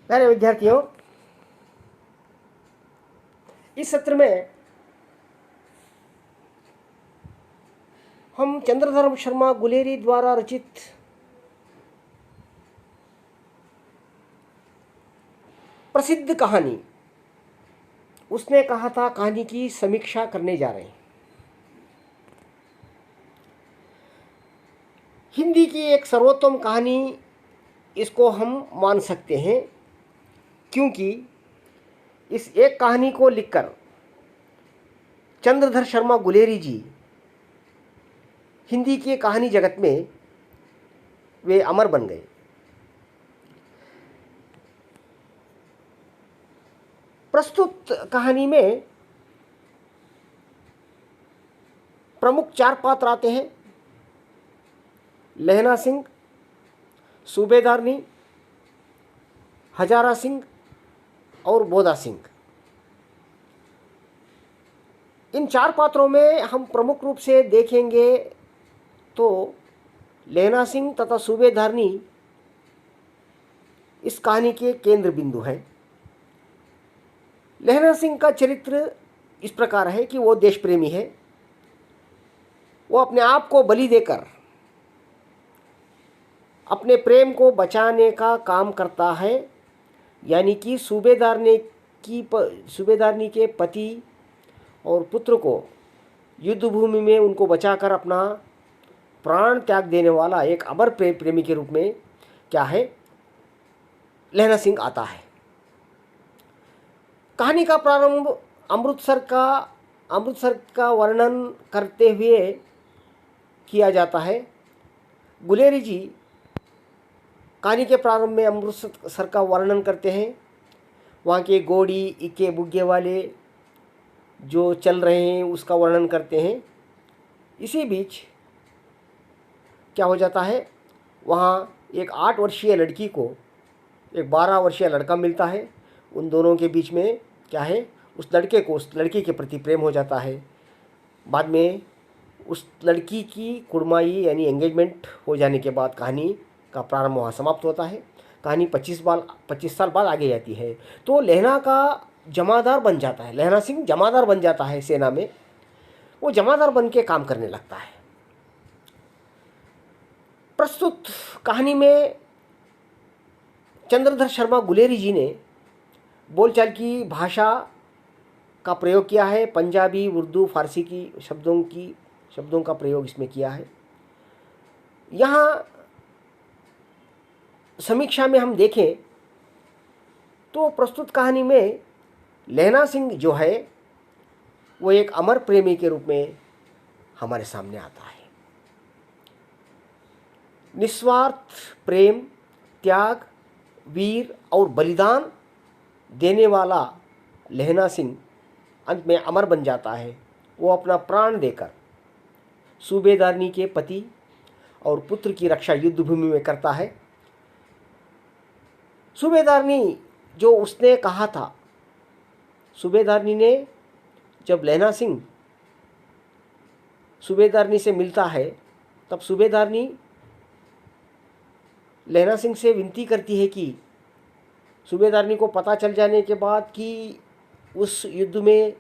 प्यारे विद्यार्थियों, इस सत्र में हम चंद्रधर शर्मा गुलेरी द्वारा रचित प्रसिद्ध कहानी उसने कहा था कहानी की समीक्षा करने जा रहे हैं। हिंदी की एक सर्वोत्तम कहानी इसको हम मान सकते हैं, क्योंकि इस एक कहानी को लिखकर चंद्रधर शर्मा गुलेरी जी हिंदी के कहानी जगत में वे अमर बन गए। प्रस्तुत कहानी में प्रमुख 4 पात्र आते हैं: लहना सिंह, सूबेदारनी, हजारा सिंह और बोदा सिंह। इन 4 पात्रों में हम प्रमुख रूप से देखेंगे तो लहना सिंह तथा सूबेदारनी इस कहानी के केंद्र बिंदु हैं। लहना सिंह का चरित्र इस प्रकार है कि वो देश प्रेमी है। वो अपने आप को बलि देकर अपने प्रेम को बचाने का काम करता है, यानी कि सूबेदारनी के पति और पुत्र को युद्ध भूमि में उनको बचाकर अपना प्राण त्याग देने वाला एक अमर प्रेमी के रूप में क्या है, लहना सिंह आता है। कहानी का प्रारंभ अमृतसर का वर्णन करते हुए किया जाता है। गुलेरी जी कहानी के प्रारंभ में अमृतसर का वर्णन करते हैं। वहाँ के गोड़ी इक्के बुग्गे वाले जो चल रहे हैं उसका वर्णन करते हैं। इसी बीच क्या हो जाता है, वहाँ एक 8 वर्षीय लड़की को एक 12 वर्षीय लड़का मिलता है। उन दोनों के बीच में क्या है, उस लड़की के प्रति प्रेम हो जाता है। बाद में उस लड़की की कुड़माई यानी एंगेजमेंट हो जाने के बाद कहानी का प्रारंभ वहाँ समाप्त होता है। कहानी 25 साल बाद आगे जाती है। तो लहना सिंह जमादार बन जाता है सेना में। वो जमादार बन के काम करने लगता है। प्रस्तुत कहानी में चंद्रधर शर्मा गुलेरी जी ने बोलचाल की भाषा का प्रयोग किया है। पंजाबी, उर्दू, फारसी की शब्दों का प्रयोग इसमें किया है। यहाँ समीक्षा में हम देखें तो प्रस्तुत कहानी में लहना सिंह जो है वो एक अमर प्रेमी के रूप में हमारे सामने आता है। निस्वार्थ प्रेम, त्याग, वीर और बलिदान देने वाला लहना सिंह अंत में अमर बन जाता है। वो अपना प्राण देकर सूबेदारनी के पति और पुत्र की रक्षा युद्ध भूमि में करता है। सूबेदारनी जो उसने कहा था, सूबेदारनी ने जब लहना सिंह सूबेदारनी से मिलता है तब सूबेदारनी लहना सिंह से विनती करती है कि सूबेदारनी को पता चल जाने के बाद कि उस युद्ध में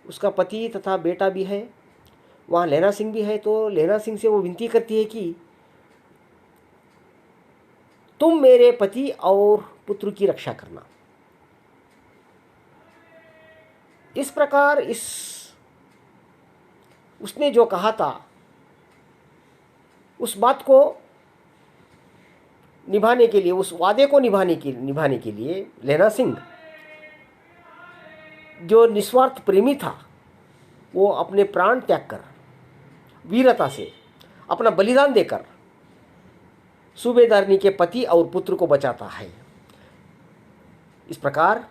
उसका पति तथा बेटा भी है, वहाँ लहना सिंह भी है, तो लहना सिंह से वो विनती करती है कि तुम मेरे पति और पुत्र की रक्षा करना। इस प्रकार उसने जो कहा था उस बात को निभाने के लिए, उस वादे को निभाने के लिए लहना सिंह जो निस्वार्थ प्रेमी था वो अपने प्राण त्याग कर, वीरता से अपना बलिदान देकर सूबेदारनी के पति और पुत्र को बचाता है। इस प्रकार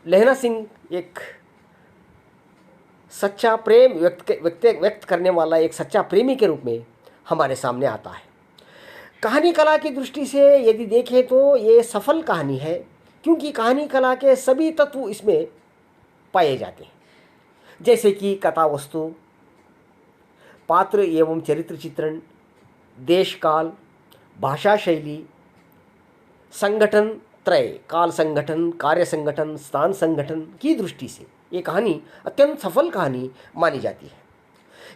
लहना सिंह एक सच्चा प्रेम व्यक्त करने वाला एक सच्चा प्रेमी के रूप में हमारे सामने आता है। कहानी कला की दृष्टि से यदि देखें तो ये सफल कहानी है, क्योंकि कहानी कला के सभी तत्व इसमें पाए जाते हैं, जैसे कि कथा वस्तु, पात्र एवं चरित्र चित्रण, देश काल, भाषा शैली, संगठन त्रय, काल संगठन, कार्य संगठन, स्थान संगठन की दृष्टि से ये कहानी अत्यंत सफल कहानी मानी जाती है।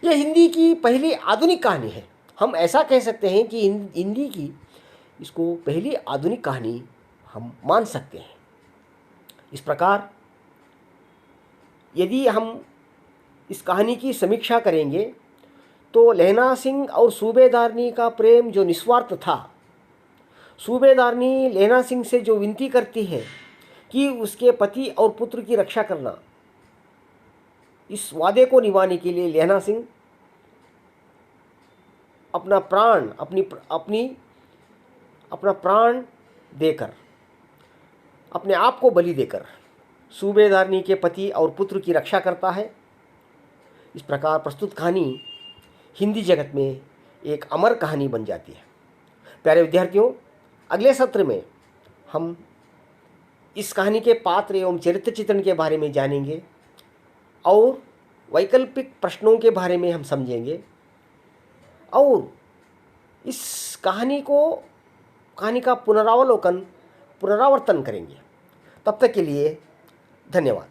यह हिंदी की पहली आधुनिक कहानी है। हम ऐसा कह सकते हैं कि हिंदी की इसको पहली आधुनिक कहानी हम मान सकते हैं। इस प्रकार यदि हम इस कहानी की समीक्षा करेंगे तो लहना सिंह और सूबेदारनी का प्रेम जो निस्वार्थ था, सूबेदारनी लहना सिंह से जो विनती करती है कि उसके पति और पुत्र की रक्षा करना, इस वादे को निभाने के लिए लहना सिंह अपना प्राण अपना प्राण देकर, अपने आप को बलि देकर सूबेदारनी के पति और पुत्र की रक्षा करता है। इस प्रकार प्रस्तुत कहानी हिंदी जगत में एक अमर कहानी बन जाती है। प्यारे विद्यार्थियों, अगले सत्र में हम इस कहानी के पात्र एवं चरित्र चित्रण के बारे में जानेंगे और वैकल्पिक प्रश्नों के बारे में हम समझेंगे और इस कहानी का पुनरावर्तन करेंगे। तब तक के लिए धन्यवाद।